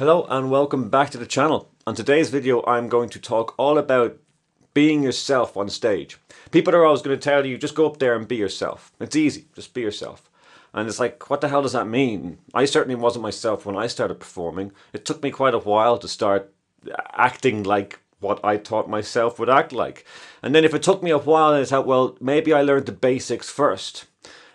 Hello and welcome back to the channel. On today's video I'm going to talk all about being yourself on stage. People are always going to tell you just go up there and be yourself. It's easy, just be yourself. And it's like, what the hell does that mean? I certainly wasn't myself when I started performing. It took me quite a while to start acting like what I taught myself would act like. And then if it took me a while, I thought, well, maybe I learned the basics first.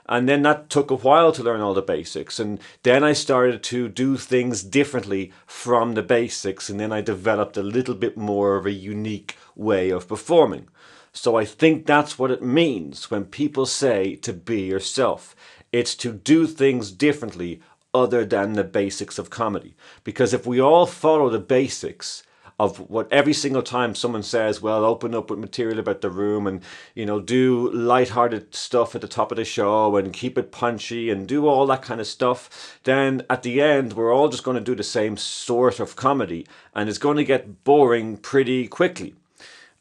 And then that took a while to learn all the basics. And then I started to do things differently from the basics. And then I developed a little bit more of a unique way of performing. So I think that's what it means when people say to be yourself. It's to do things differently other than the basics of comedy. Because if we all follow the basics of what every single time someone says, well, open up with material about the room and, do lighthearted stuff at the top of the show and keep it punchy and do all that kind of stuff, then at the end, we're all just going to do the same sort of comedy and it's going to get boring pretty quickly.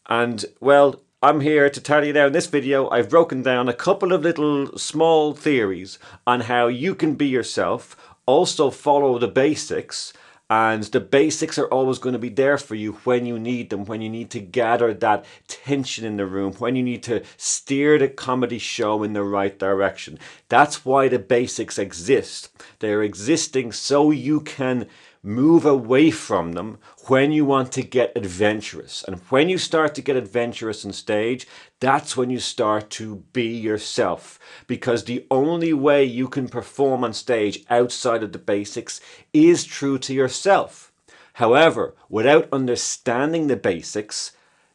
And, well, I'm here to tell you now in this video, I've broken down a couple of little small theories on how you can be yourself, also follow the basics. And the basics are always going to be there for you when you need them, when you need to gather that tension in the room, when you need to steer the comedy show in the right direction. That's why the basics exist. They're existing so you can move away from them when you want to get adventurous. And when you start to get adventurous on stage, that's when you start to be yourself. Because the only way you can perform on stage outside of the basics is true to yourself. However, without understanding the basics,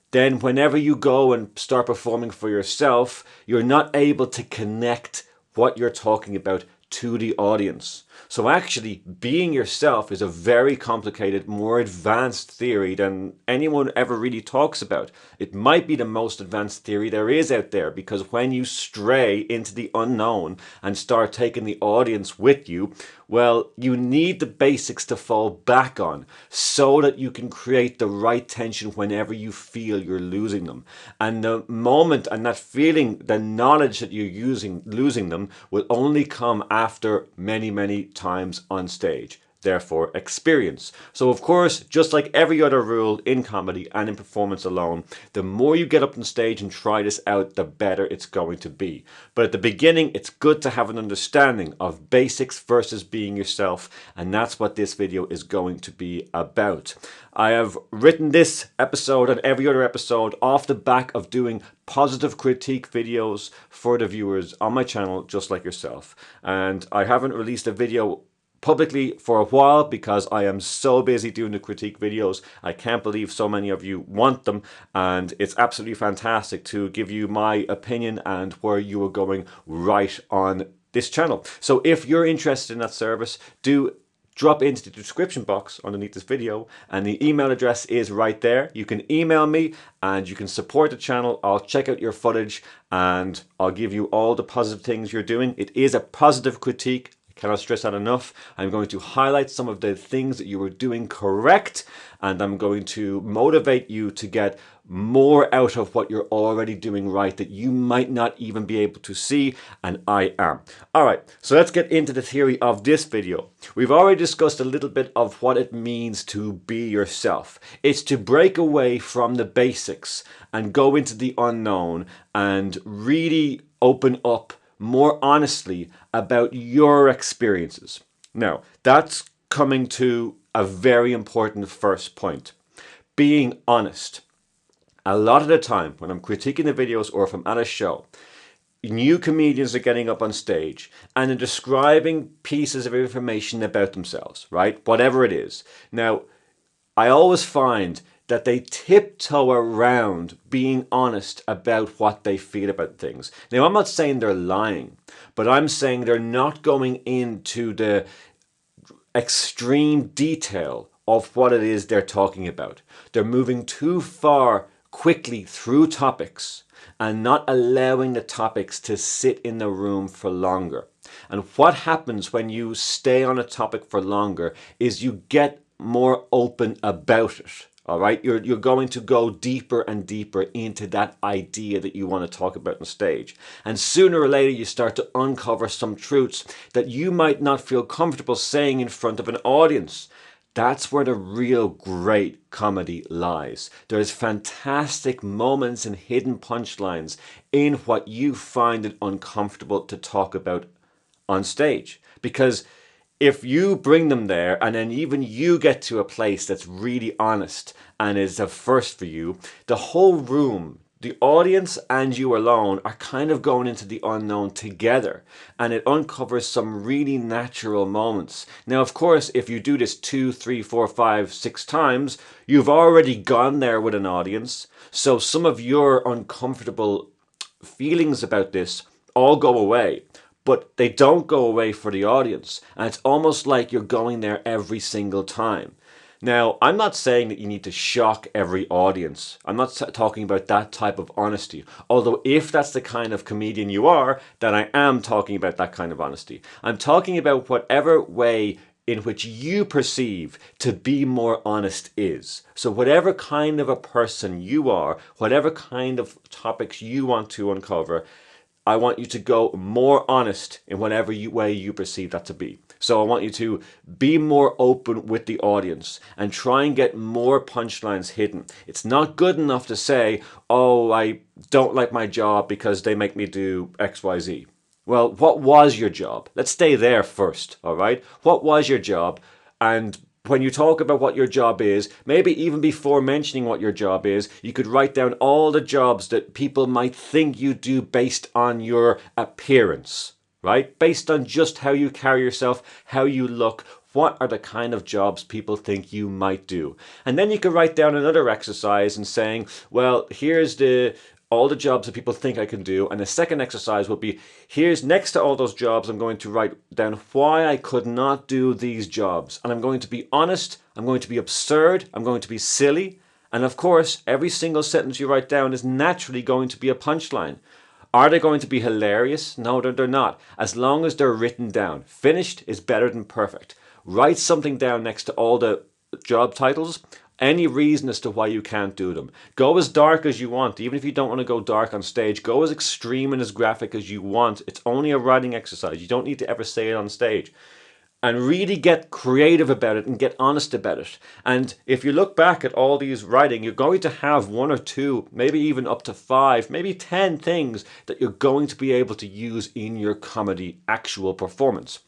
then whenever you go and start performing for yourself, you're not able to connect what you're talking about to the audience. So actually, being yourself is a very complicated, more advanced theory than anyone ever really talks about. It might be the most advanced theory there is out there, because when you stray into the unknown and start taking the audience with you, well, you need the basics to fall back on so that you can create the right tension whenever you feel you're losing them. And the moment and that feeling, the knowledge that you're losing them will only come after many, many times on stage. Therefore, experience. So of course, just like every other rule in comedy and in performance alone, the more you get up on stage and try this out, the better it's going to be. But at the beginning, it's good to have an understanding of basics versus being yourself, and that's what this video is going to be about. I have written this episode and every other episode off the back of doing positive critique videos for the viewers on my channel, just like yourself. And I haven't released a video publicly for a while because I am so busy doing the critique videos. I can't believe so many of you want them, and it's absolutely fantastic to give you my opinion and where you are going right on this channel. So if you're interested in that service, do drop into the description box underneath this video, and the email address is right there. You can email me and you can support the channel. I'll check out your footage and I'll give you all the positive things you're doing. It is a positive critique. Cannot stress that enough. I'm going to highlight some of the things that you were doing correct, and I'm going to motivate you to get more out of what you're already doing right that you might not even be able to see, and I am. Alright, so let's get into the theory of this video. We've already discussed a little bit of what it means to be yourself. It's to break away from the basics and go into the unknown and really open up more honestly about your experiences. Now, that's coming to a very important first point. Being honest. A lot of the time when I'm critiquing the videos or if I'm at a show, new comedians are getting up on stage and they're describing pieces of information about themselves, right? Whatever it is. Now, I always find that they tiptoe around being honest about what they feel about things. Now, I'm not saying they're lying, but I'm saying they're not going into the extreme detail of what it is they're talking about. They're moving too far quickly through topics and not allowing the topics to sit in the room for longer. And what happens when you stay on a topic for longer is you get more open about it. All right, you're going to go deeper and deeper into that idea that you want to talk about on stage. And sooner or later, you start to uncover some truths that you might not feel comfortable saying in front of an audience. That's where the real great comedy lies. There's fantastic moments and hidden punchlines in what you find it uncomfortable to talk about on stage. Because if you bring them there and then even you get to a place that's really honest and is a first for you, the whole room, the audience and you alone are kind of going into the unknown together, and it uncovers some really natural moments. Now, of course, if you do this 2, 3, 4, 5, 6 times, you've already gone there with an audience. So some of your uncomfortable feelings about this all go away, but they don't go away for the audience. And it's almost like you're going there every single time. Now, I'm not saying that you need to shock every audience. I'm not talking about that type of honesty. Although if that's the kind of comedian you are, then I am talking about that kind of honesty. I'm talking about whatever way in which you perceive to be more honest is. So whatever kind of a person you are, whatever kind of topics you want to uncover, I want you to go more honest in whatever way you perceive that to be. So I want you to be more open with the audience and try and get more punchlines hidden. It's not good enough to say, oh, I don't like my job because they make me do XYZ. Well, what was your job? Let's stay there first, all right? What was your job? And when you talk about what your job is, maybe even before mentioning what your job is, you could write down all the jobs that people might think you do based on your appearance, right? Based on just how you carry yourself, how you look. What are the kind of jobs people think you might do? And then you could write down another exercise and saying, well, here's all the jobs that people think I can do. And the second exercise would be, here's next to all those jobs, I'm going to write down why I could not do these jobs. And I'm going to be honest, I'm going to be absurd, I'm going to be silly. And of course, every single sentence you write down is naturally going to be a punchline. Are they going to be hilarious? No, they're not. As long as they're written down. Finished is better than perfect. Write something down next to all the job titles. Any reason as to why you can't do them. Go as dark as you want. Even if you don't want to go dark on stage, go as extreme and as graphic as you want. It's only a writing exercise. You don't need to ever say it on stage. And really get creative about it and get honest about it. And if you look back at all these writing, you're going to have 1 or 2, maybe even up to 5, maybe 10 things that you're going to be able to use in your comedy actual performance.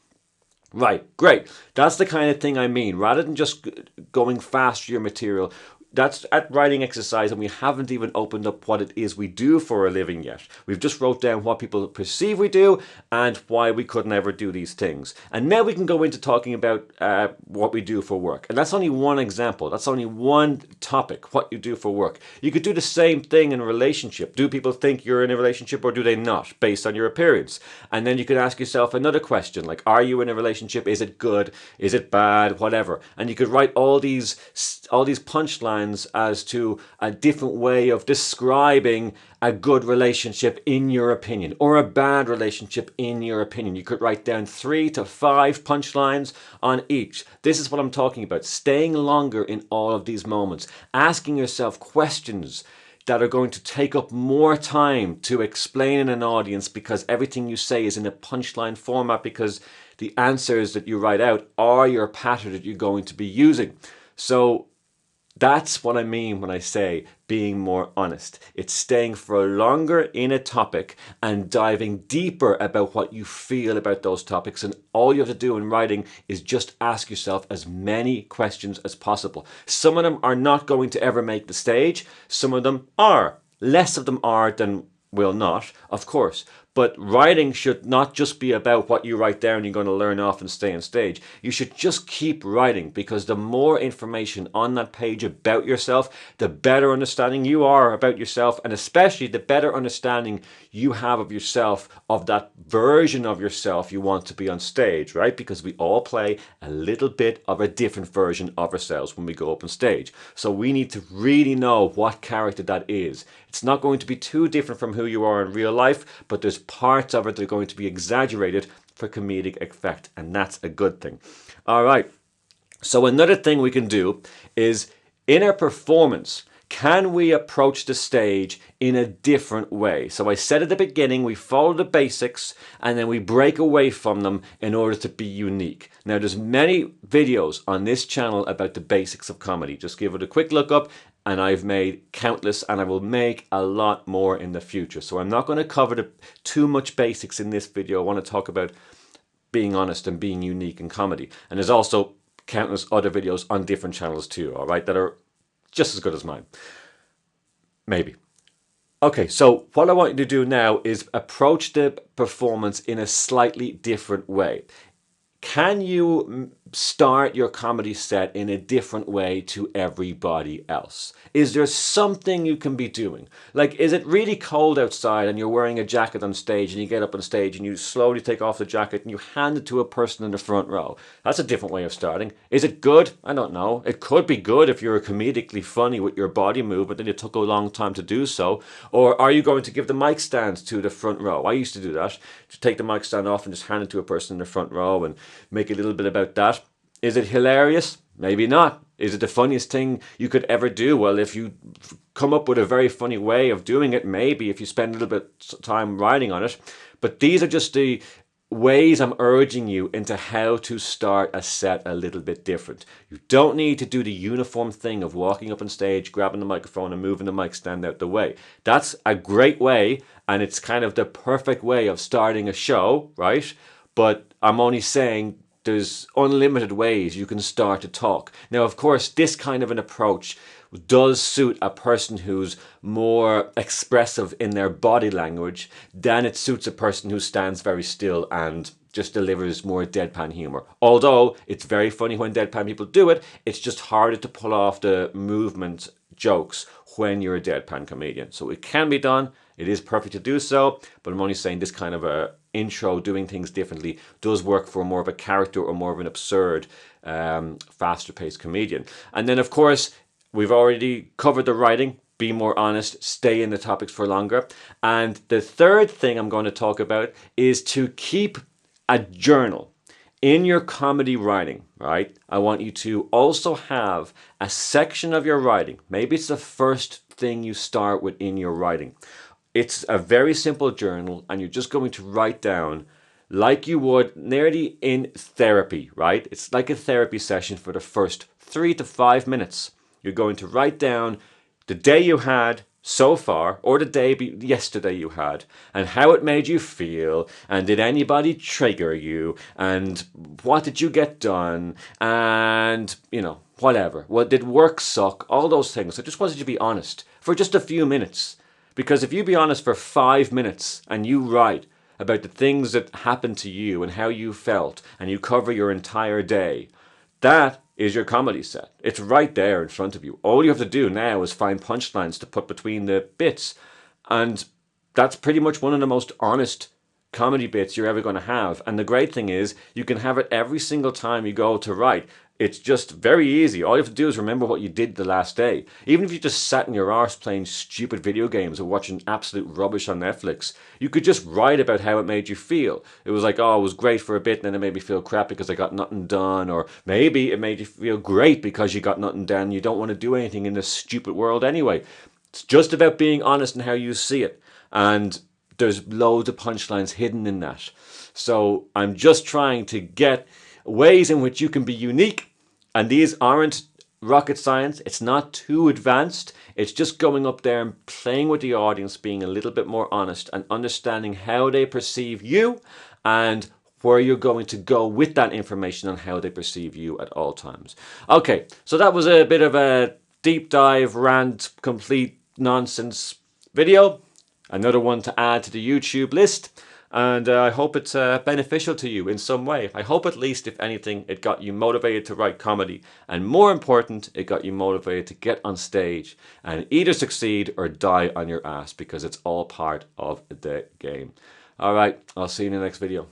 Right, great. That's the kind of thing I mean. Rather than just going fast through your material, that's at writing exercise, and we haven't even opened up what it is we do for a living yet. We've just wrote down what people perceive we do and why we couldn't ever do these things. And now we can go into talking about what we do for work. And that's only one example. That's only one topic, what you do for work. You could do the same thing in a relationship. Do people think you're in a relationship or do they not, based on your appearance? And then you could ask yourself another question, like, are you in a relationship? Is it good? Is it bad? Whatever. And you could write all these punchlines as to a different way of describing a good relationship in your opinion, or a bad relationship in your opinion. You could write down 3 to 5 punchlines on each. This is what I'm talking about, staying longer in all of these moments, asking yourself questions that are going to take up more time to explain in an audience, because everything you say is in a punchline format, because the answers that you write out are your pattern that you're going to be using. So that's what I mean when I say being more honest. It's staying for longer in a topic and diving deeper about what you feel about those topics. And all you have to do in writing is just ask yourself as many questions as possible. Some of them are not going to ever make the stage. Some of them are. Less of them are than will not, of course. But writing should not just be about what you write down, you're going to learn off and stay on stage. You should just keep writing, because the more information on that page about yourself, the better understanding you are about yourself, and especially the better understanding you have of yourself, of that version of yourself you want to be on stage, right? Because we all play a little bit of a different version of ourselves when we go up on stage. So we need to really know what character that is. It's not going to be too different from who you are in real life, but there's parts of it that are going to be exaggerated for comedic effect, and that's a good thing. All right. So another thing we can do is, in our performance, Can we approach the stage in a different way? So I said at the beginning, we follow the basics and then we break away from them in order to be unique. Now there's many videos on this channel about the basics of comedy. Just give it a quick look up, and I've made countless, and I will make a lot more in the future. So I'm not going to cover too much basics in this video. I want to talk about being honest and being unique in comedy. And there's also countless other videos on different channels too, all right, that are just as good as mine. Maybe. Okay, so what I want you to do now is approach the performance in a slightly different way. Can you start your comedy set in a different way to everybody else? Is there something you can be doing? Like, is it really cold outside and you're wearing a jacket on stage and you get up on stage and you slowly take off the jacket and you hand it to a person in the front row? That's a different way of starting. Is it good? I don't know. It could be good if you're comedically funny with your body movement and it took a long time to do so. Or are you going to give the mic stand to the front row? I used to do that. To take the mic stand off and just hand it to a person in the front row and make a little bit about that. Is it hilarious? Maybe not. Is it the funniest thing you could ever do? Well, if you come up with a very funny way of doing it, maybe if you spend a little bit of time writing on it. But these are just the ways I'm urging you into how to start a set a little bit different. You don't need to do the uniform thing of walking up on stage, grabbing the microphone and moving the mic stand out the way. That's a great way, and it's kind of the perfect way of starting a show, right? But I'm only saying there's unlimited ways you can start to talk. Now, of course, this kind of an approach does suit a person who's more expressive in their body language than it suits a person who stands very still and just delivers more deadpan humor. Although it's very funny when deadpan people do it, it's just harder to pull off the movement jokes when you're a deadpan comedian. So it can be done. It is perfect to do so, but I'm only saying this kind of a intro, doing things differently, does work for more of a character or more of an absurd, faster paced comedian. And then of course, we've already covered the writing. Be more honest, stay in the topics for longer. And the third thing I'm going to talk about is to keep a journal in your comedy writing, right? I want you to also have a section of your writing. Maybe it's the first thing you start with in your writing. It's a very simple journal, and you're just going to write down like you would nearly in therapy, right? It's like a therapy session for the first 3 to 5 minutes. You're going to write down the day you had so far, or the day yesterday you had, and how it made you feel, and did anybody trigger you, and what did you get done, and, you know, whatever. Well, did work suck? All those things. I just wanted you to be honest for just a few minutes. Because if you be honest for 5 minutes and you write about the things that happened to you and how you felt, and you cover your entire day, that is your comedy set. It's right there in front of you. All you have to do now is find punchlines to put between the bits. And that's pretty much one of the most honest comedy bits you're ever going to have. And the great thing is, you can have it every single time you go to write. It's just very easy. All you have to do is remember what you did the last day. Even if you just sat in your arse playing stupid video games or watching absolute rubbish on Netflix, you could just write about how it made you feel. It was like, oh, it was great for a bit, and then it made me feel crap because I got nothing done. Or maybe it made you feel great because you got nothing done. You don't want to do anything in this stupid world anyway. It's just about being honest in how you see it. And there's loads of punchlines hidden in that. So I'm just trying to get ways in which you can be unique, and these aren't rocket science. It's not too advanced. It's just going up there and playing with the audience, being a little bit more honest and understanding how they perceive you and where you're going to go with that information on how they perceive you at all times. Okay, so that was a bit of a deep dive, rant, complete nonsense video. Another one to add to the YouTube list. And I hope it's beneficial to you in some way. I hope at least, if anything, it got you motivated to write comedy. And more important, it got you motivated to get on stage and either succeed or die on your ass, because it's all part of the game. All right, I'll see you in the next video.